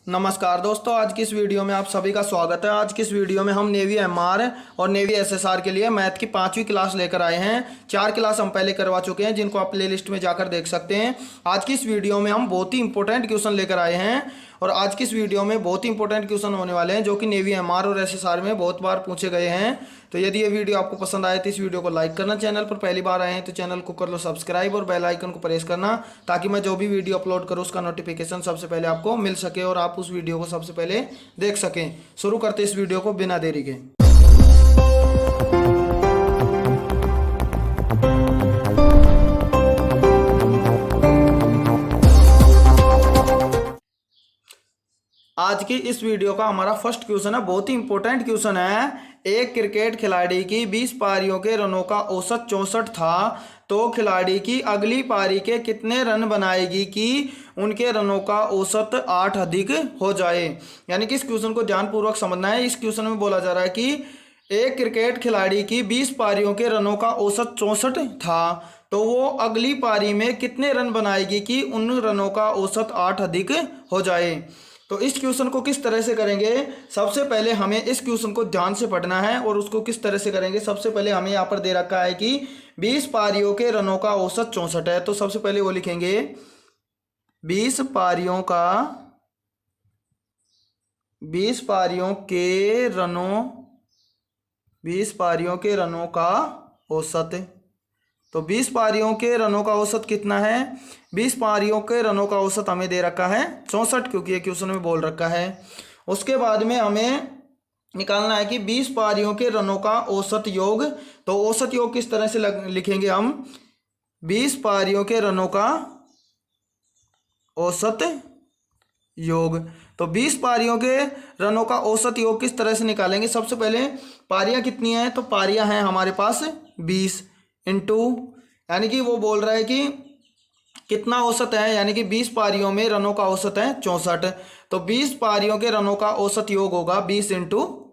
नमस्कार दोस्तों, आज की इस वीडियो में आप सभी का स्वागत है। आज की इस वीडियो में हम नेवी एमआर और नेवी एसएसआर के लिए मैथ की 5वीं क्लास लेकर आए हैं। 4 क्लास हम पहले करवा चुके हैं, जिनको आप प्ले लिस्ट में जाकर देख सकते हैं। आज की इस वीडियो में हम बहुत ही इंपॉर्टेंट क्वेश्चन लेकर आए हैं और आज की इस वीडियो में बहुत ही इंपॉर्टेंट क्वेश्चन होने वाले हैं जो कि नेवी एमआर और एसएसआर में बहुत बार पूछे गए हैं। तो यदि ये वीडियो आपको पसंद आए तो इस वीडियो को लाइक करना, चैनल पर पहली बार आए हैं तो चैनल को कर लो सब्सक्राइब और बेल आइकन को प्रेस करना, ताकि मैं जो भी वीडियो अपलोड करूँ उसका नोटिफिकेशन सबसे पहले आपको मिल सके और आप उस वीडियो को सबसे पहले देख सकें। शुरू करते इस वीडियो को बिना देरी के। आज की इस वीडियो का हमारा फर्स्ट क्वेश्चन है, बहुत ही इंपॉर्टेंट क्वेश्चन है। एक क्रिकेट खिलाड़ी की 20 पारियों के रनों का औसत 64 था, तो खिलाड़ी की अगली पारी के कितने रन बनाएगी कि उनके रनों का औसत 8 अधिक हो जाए। यानी कि इस क्वेश्चन को ध्यानपूर्वक समझना है। इस क्वेश्चन में बोला जा रहा है कि एक क्रिकेट खिलाड़ी की 20 पारियों के रनों का औसत 64 था, तो वो अगली पारी में कितने रन बनाएगी कि उन रनों का औसत 8 अधिक हो जाए। तो इस क्वेश्चन को किस तरह से करेंगे, सबसे पहले हमें इस क्वेश्चन को ध्यान से पढ़ना है और उसको किस तरह से करेंगे। सबसे पहले हमें यहाँ पर दे रखा है कि 20 पारियों के रनों का औसत 64 है, तो सबसे पहले वो लिखेंगे 20 पारियों के रनों का औसत। तो 20 पारियों के रनों का औसत कितना है? 20 पारियों के रनों का औसत हमें दे रखा है 64, क्योंकि ये क्वेश्चन में बोल रखा है। उसके बाद में हमें निकालना है कि 20 पारियों के रनों का औसत योग। तो औसत योग किस तरह से लिखेंगे हम? 20 पारियों के रनों का औसत योग। तो 20 पारियों के रनों का औसत योग किस तरह से निकालेंगे? सबसे पहले पारियां कितनी हैं? तो पारियां हैं हमारे पास 20 इंटू, यानी कि वो बोल रहा है कि कितना औसत है, यानी कि 20 पारियों में रनों का औसत है 64। तो 20 पारियों के रनों का औसत योग होगा 20 इंटू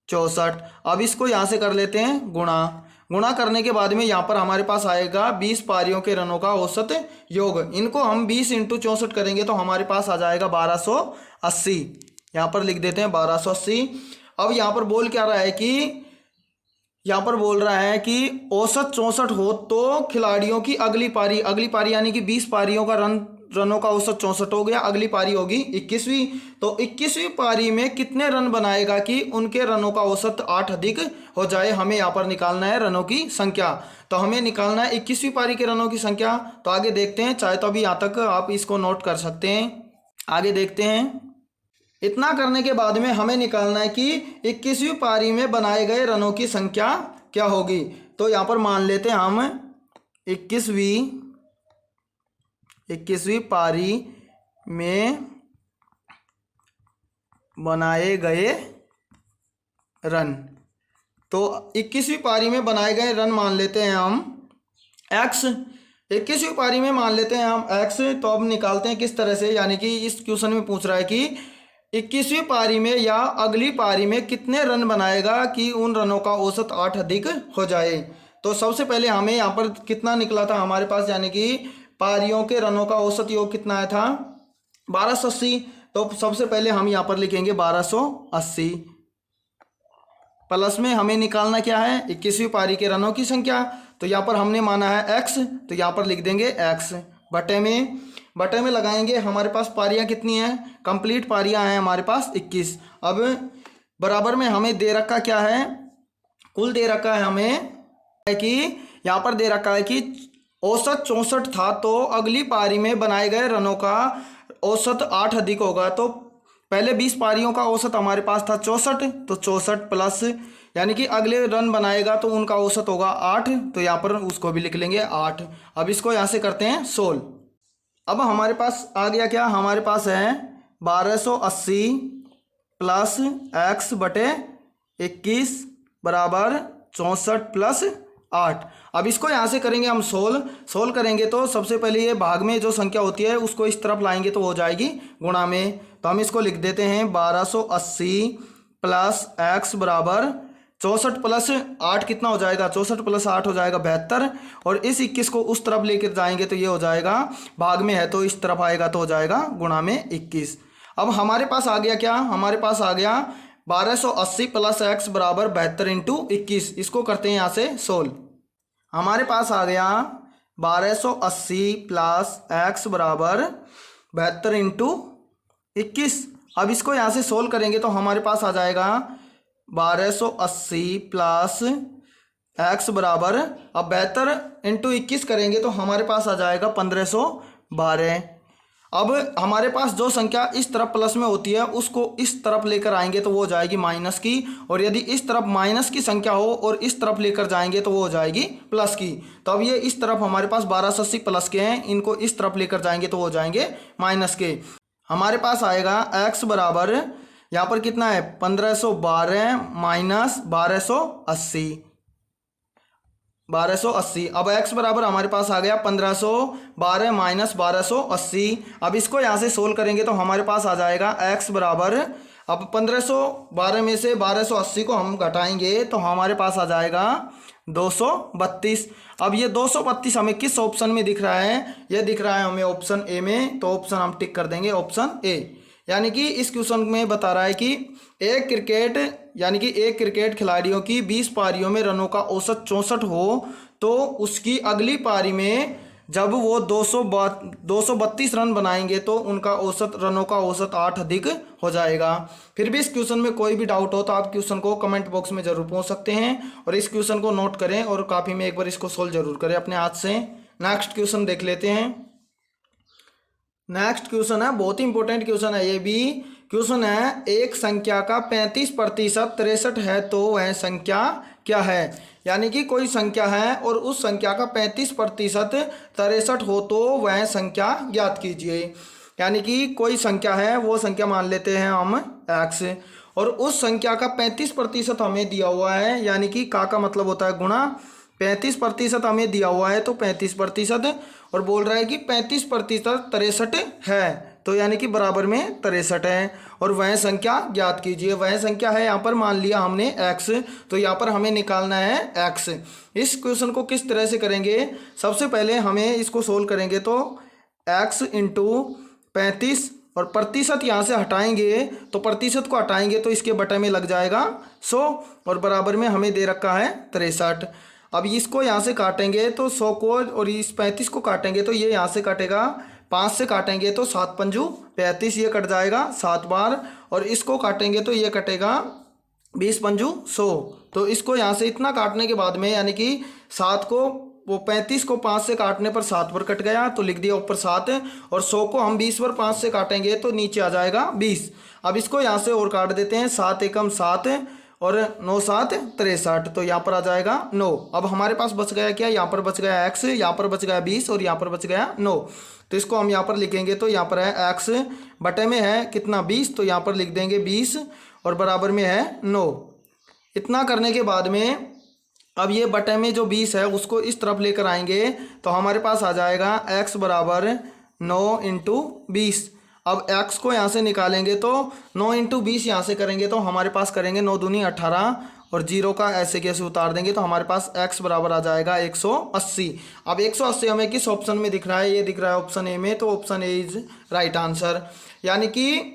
64। अब इसको यहाँ से कर लेते हैं गुणा करने के बाद में यहाँ पर हमारे पास आएगा 20 पारियों के रनों का औसत योग। इनको हम 20 इंटू 64 करेंगे तो हमारे पास आ जाएगा 1280। यहाँ पर लिख देते हैं 1280। अब यहाँ पर बोल क्या रहा है कि यहाँ पर बोल रहा है कि औसत 64 हो तो खिलाड़ियों की अगली पारी यानी कि 20 पारियों का रनों का औसत 64 हो गया। अगली पारी होगी 21वीं, तो 21वीं पारी में कितने रन बनाएगा कि उनके रनों का औसत 8 अधिक हो जाए। हमें यहाँ पर निकालना है रनों की संख्या। तो हमें निकालना है 21वीं पारी के रनों की संख्या। तो आगे देखते हैं, चाहे तो अभी यहाँ तक आप इसको नोट कर सकते हैं। आगे देखते हैं। इतना करने के बाद में हमें निकालना है कि 21वीं पारी में बनाए गए रनों की संख्या क्या होगी। तो यहाँ पर मान लेते हैं हम 21वीं पारी में बनाए गए रन। तो 21वीं पारी में बनाए गए रन मान लेते हैं हम x। 21वीं पारी में मान लेते हैं हम x। तो अब निकालते हैं किस तरह से, यानी कि इस क्वेश्चन में पूछ रहा है कि 21वीं पारी में या अगली पारी में कितने रन बनाएगा कि उन रनों का औसत 8 अधिक हो जाए। तो सबसे पहले हमें यहाँ पर कितना निकला था हमारे पास, यानी कि पारियों के रनों का औसत योग कितना आया था? 1280। तो सबसे पहले हम यहाँ पर लिखेंगे 1280 प्लस में हमें निकालना क्या है? 21वीं पारी के रनों की संख्या। तो यहाँ पर हमने माना है x, तो यहाँ पर लिख देंगे x बटे में लगाएंगे। हमारे पास पारियां कितनी हैं? कंप्लीट पारियां हैं हमारे पास 21। अब बराबर में हमें दे रखा क्या है? कुल दे रखा है हमें कि यहाँ पर दे रखा है कि औसत 64 था, तो अगली पारी में बनाए गए रनों का औसत 8 अधिक होगा। तो पहले 20 पारियों का औसत हमारे पास था 64, तो 64 प्लस, यानी कि अगले रन बनाएगा तो उनका औसत होगा 8। तो यहाँ पर उसको भी लिख लेंगे 8। अब इसको यहाँ से करते हैं सोल्व। अब हमारे पास आ गया क्या? हमारे पास है 1280 प्लस x बटे 21 बराबर 64 प्लस 8। अब इसको यहाँ से करेंगे हम सोल्व करेंगे तो सबसे पहले ये भाग में जो संख्या होती है उसको इस तरफ लाएंगे तो हो जाएगी गुणा में। तो हम इसको लिख देते हैं 1280 प्लस x बराबर 64 प्लस 8 कितना हो जाएगा? 64 प्लस 8 हो जाएगा 72। और इस 21 को उस तरफ लेकर जाएंगे तो ये हो जाएगा, भाग में है तो इस तरफ आएगा तो हो जाएगा गुणा में 21। अब हमारे पास आ गया क्या, हमारे पास आ गया 1280 प्लस एक्स बराबर 72 इंटू 21। इसको करते हैं यहाँ से सोल्व। हमारे पास आ गया 1280 प्लस एक्स बराबर 72 इंटू 21। अब इसको यहाँ से सोल्व करेंगे तो हमारे पास आ जाएगा 1280 प्लस एक्स बराबर, अब 72 इंटू 21 करेंगे तो हमारे पास आ जाएगा 1512। अब हमारे पास जो संख्या इस तरफ प्लस में होती है उसको इस तरफ लेकर आएंगे तो वो हो जाएगी माइनस की, और यदि इस तरफ माइनस की संख्या हो और इस तरफ लेकर जाएंगे तो वो हो जाएगी प्लस की। तो अब ये इस तरफ हमारे पास 1280 प्लस के हैं, इनको इस तरफ लेकर जाएंगे तो हो जाएंगे माइनस के। हमारे पास आएगा x बराबर यहाँ पर कितना है 1512 माइनस 1280। अब x बराबर हमारे पास आ गया 1512 माइनस 1280। अब इसको यहाँ से सोल्व करेंगे तो हमारे पास आ जाएगा x बराबर, अब 1512 में से 1280 को हम घटाएंगे तो हमारे पास आ जाएगा 232। अब ये 232 हमें किस ऑप्शन में दिख रहा है, ये दिख रहा है हमें ऑप्शन ए में, तो ऑप्शन हम टिक कर देंगे ऑप्शन ए। यानी कि इस क्वेश्चन में बता रहा है कि एक क्रिकेट खिलाड़ियों की 20 पारियों में रनों का औसत 64 हो तो उसकी अगली पारी में जब वो 232 रन बनाएंगे तो उनका औसत रनों का औसत 8 अधिक हो जाएगा। फिर भी इस क्वेश्चन में कोई भी डाउट हो तो आप क्वेश्चन को कमेंट बॉक्स में ज़रूर पूछ सकते हैं और इस क्वेश्चन को नोट करें और कॉपी में एक बार इसको सोल्व जरूर करें अपने हाथ से। नेक्स्ट क्वेश्चन देख लेते हैं। नेक्स्ट क्वेश्चन है, बहुत ही इंपॉर्टेंट क्वेश्चन है ये भी। क्वेश्चन है, एक संख्या का 35% 63 है तो वह संख्या क्या है। यानी कि कोई संख्या है और उस संख्या का 35% 63 हो तो वह संख्या ज्ञात कीजिए। यानी कि कोई संख्या है, वो संख्या मान लेते हैं हम x, और उस संख्या का 35% हमें दिया हुआ है, यानी कि का मतलब होता है गुणा। 35% हमें दिया हुआ है तो 35%, और बोल रहा है कि 35% 63 है, तो यानी कि बराबर में 63 है, और वह संख्या ज्ञात कीजिए। वह संख्या है यहाँ पर मान लिया हमने x, तो यहाँ पर हमें निकालना है x। इस क्वेश्चन को किस तरह से करेंगे, सबसे पहले हमें इसको सोल्व करेंगे तो x इंटू 35, और प्रतिशत यहाँ से हटाएंगे तो प्रतिशत को हटाएंगे तो इसके बटे में लग जाएगा 100, और बराबर में हमें दे रखा है 63। अब इसको यहाँ से काटेंगे तो 100 को, और इस 35 को काटेंगे तो ये यहाँ से कटेगा, 5 से काटेंगे तो 7 पंजू 35, ये कट जाएगा 7 बार, और इसको काटेंगे तो ये कटेगा 20 पंजू 100। तो इसको यहाँ से इतना काटने के बाद में, यानी कि 7 को, वो 35 को 5 से काटने पर 7 पर कट गया तो लिख दिया ऊपर 7, और 100 को हम 20 पर 5 से काटेंगे तो नीचे आ जाएगा 20। अब इसको यहाँ से और काट देते हैं, 7 एकम 7 और 9 7 63, तो यहाँ पर आ जाएगा 9। अब हमारे पास बच गया क्या, यहाँ पर बच गया x, यहाँ पर बच गया 20 और यहाँ पर बच गया 9। तो इसको हम यहाँ पर लिखेंगे तो यहाँ पर है x बटे में है कितना 20, तो यहाँ पर लिख देंगे 20 और बराबर में है 9। इतना करने के बाद में अब ये बटे में जो 20 है उसको इस तरफ लेकर आएंगे तो हमारे पास आ जाएगा x बराबर 9 इंटू 20। अब x को यहाँ से निकालेंगे तो 9 इंटू 20 यहाँ से करेंगे तो हमारे पास करेंगे 9 दूनी 18, और 0 का ऐसे कैसे उतार देंगे तो हमारे पास x बराबर आ जाएगा 180। अब 180 हमें किस ऑप्शन में दिख रहा है, ये दिख रहा है ऑप्शन ए में, तो option A is right answer. यानी कि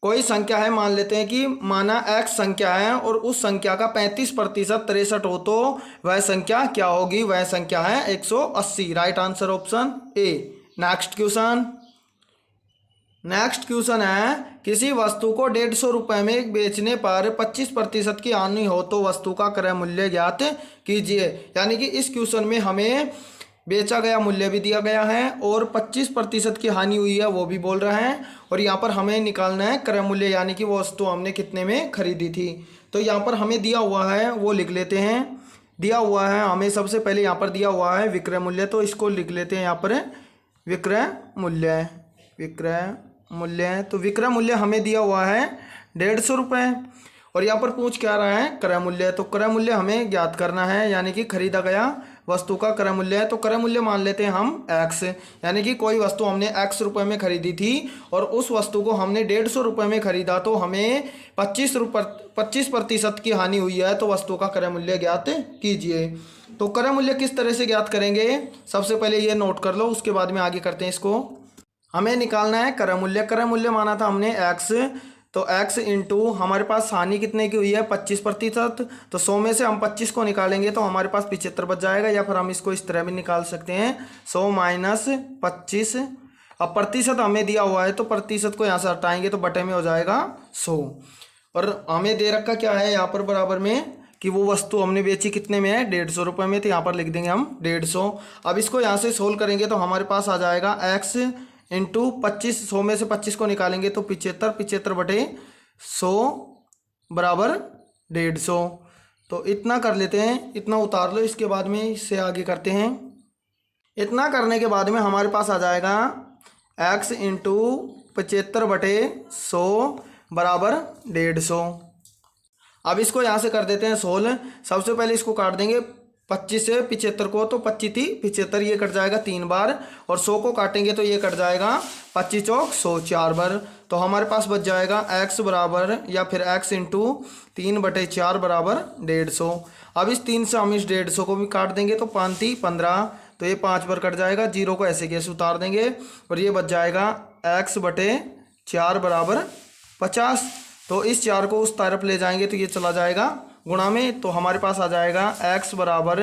कोई संख्या है, मान लेते हैं कि माना x संख्या है और उस संख्या का 35% 63 हो तो वह संख्या क्या होगी, वह संख्या है 180। Right answer option A. Next question है, किसी वस्तु को 150 रुपये में बेचने पर 25% की हानि हो तो वस्तु का क्रय मूल्य ज्ञात कीजिए। यानी कि इस क्वेश्चन में हमें बेचा गया मूल्य भी दिया गया है और 25% की हानि हुई है वो भी बोल रहा है, और यहाँ पर हमें निकालना है क्रय मूल्य, यानी कि वो वस्तु हमने कितने में खरीदी थी। तो यहाँ पर हमें दिया हुआ है वो लिख लेते हैं। दिया हुआ है हमें सबसे पहले यहाँ पर दिया हुआ है विक्रय मूल्य, तो इसको लिख लेते हैं यहाँ पर विक्रय मूल्य। तो विक्रय मूल्य हमें दिया हुआ है 150 रुपये, और यहाँ पर पूछ क्या रहा है क्रय मूल्य, तो क्रय मूल्य हमें ज्ञात करना है, यानी कि खरीदा गया वस्तु का क्रय मूल्य है। तो क्रय मूल्य मान लेते हैं हम x, यानी कि कोई वस्तु हमने x रुपये में खरीदी थी और उस वस्तु को हमने 150 रुपये में खरीदा, तो हमें 25% की हानि हुई है, तो वस्तु का क्रय मूल्य ज्ञात कीजिए। तो क्रय मूल्य किस तरह से ज्ञात करेंगे, सबसे पहले ये नोट कर लो, उसके बाद में आगे करते हैं इसको। हमें निकालना है क्रय मूल्य। क्रय मूल्य माना था हमने x, तो x इंटू हमारे पास हानि कितने की हुई है 25%, तो 100 में से हम 25 को निकालेंगे तो हमारे पास 75 बच जाएगा, या फिर हम इसको इस तरह भी निकाल सकते हैं 100 माइनस 25। अब प्रतिशत हमें दिया हुआ है तो प्रतिशत को यहाँ से हटाएंगे तो बटे में हो जाएगा 100। और हमें दे रखा क्या है यहाँ पर बराबर में कि वो वस्तु हमने बेची कितने में है 150 रुपये में, तो यहाँ पर लिख देंगे हम 150। अब इसको यहाँ से सोल्व करेंगे तो हमारे पास आ जाएगा x इंटू 25, 100 में से 25 को निकालेंगे तो 75, 75 बटे 100 बराबर 150। तो इतना कर लेते हैं, इतना उतार लो, इसके बाद में इससे आगे करते हैं। इतना करने के बाद में हमारे पास आ जाएगा x इंटू 75 बटे 100 बराबर 150। अब इसको यहाँ से कर देते हैं सोल्व। सबसे पहले इसको काट देंगे 25 से 75 को, तो 25 थी 75, ये कट जाएगा 3 बार, और 100 को काटेंगे तो ये कट जाएगा 25 चौक 100 4 बार। तो हमारे पास बच जाएगा x बराबर, या फिर x इंटू 3 बटे 4 बराबर 150। अब इस 3 से हम इस 150 को भी काट देंगे तो 5 थी 15, तो ये 5 बार कट जाएगा, 0 को ऐसे कैसे उतार देंगे, और ये बच जाएगा x बटे 4 बराबर 50। तो इस 4 को उस तरफ ले जाएंगे तो ये चला जाएगा गुणा में, तो हमारे पास आ जाएगा x बराबर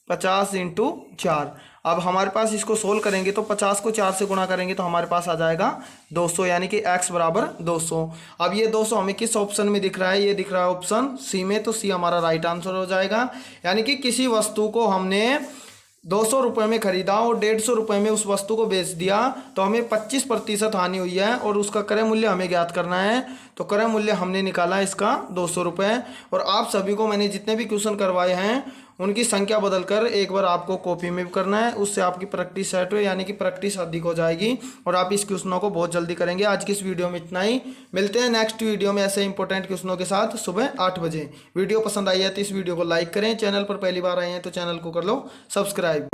50 इंटू 4। अब हमारे पास इसको सोल्व करेंगे तो 50 को 4 से गुणा करेंगे तो हमारे पास आ जाएगा 200, यानी कि x बराबर 200। अब ये 200 हमें किस ऑप्शन में दिख रहा है, ये दिख रहा है ऑप्शन सी में, तो सी हमारा राइट आंसर हो जाएगा। यानी कि किसी वस्तु को हमने 200 रुपये में खरीदा और 150 रुपये में उस वस्तु को बेच दिया, तो हमें 25% हानि हुई है, और उसका क्रय मूल्य हमें ज्ञात करना है। तो क्रय मूल्य हमने निकाला इसका 200 रुपये। और आप सभी को मैंने जितने भी क्वेश्चन करवाए हैं उनकी संख्या बदलकर एक बार आपको कॉपी में भी करना है, उससे आपकी प्रैक्टिस सेट हो, यानी कि प्रैक्टिस अधिक हो जाएगी और आप इस क्वेश्चनों को बहुत जल्दी करेंगे। आज की इस वीडियो में इतना ही, मिलते हैं नेक्स्ट वीडियो में ऐसे इंपॉर्टेंट क्वेश्चनों के साथ सुबह 8 बजे। वीडियो पसंद आई है तो इस वीडियो को लाइक करें, चैनल पर पहली बार आए हैं तो चैनल को कर लो सब्सक्राइब।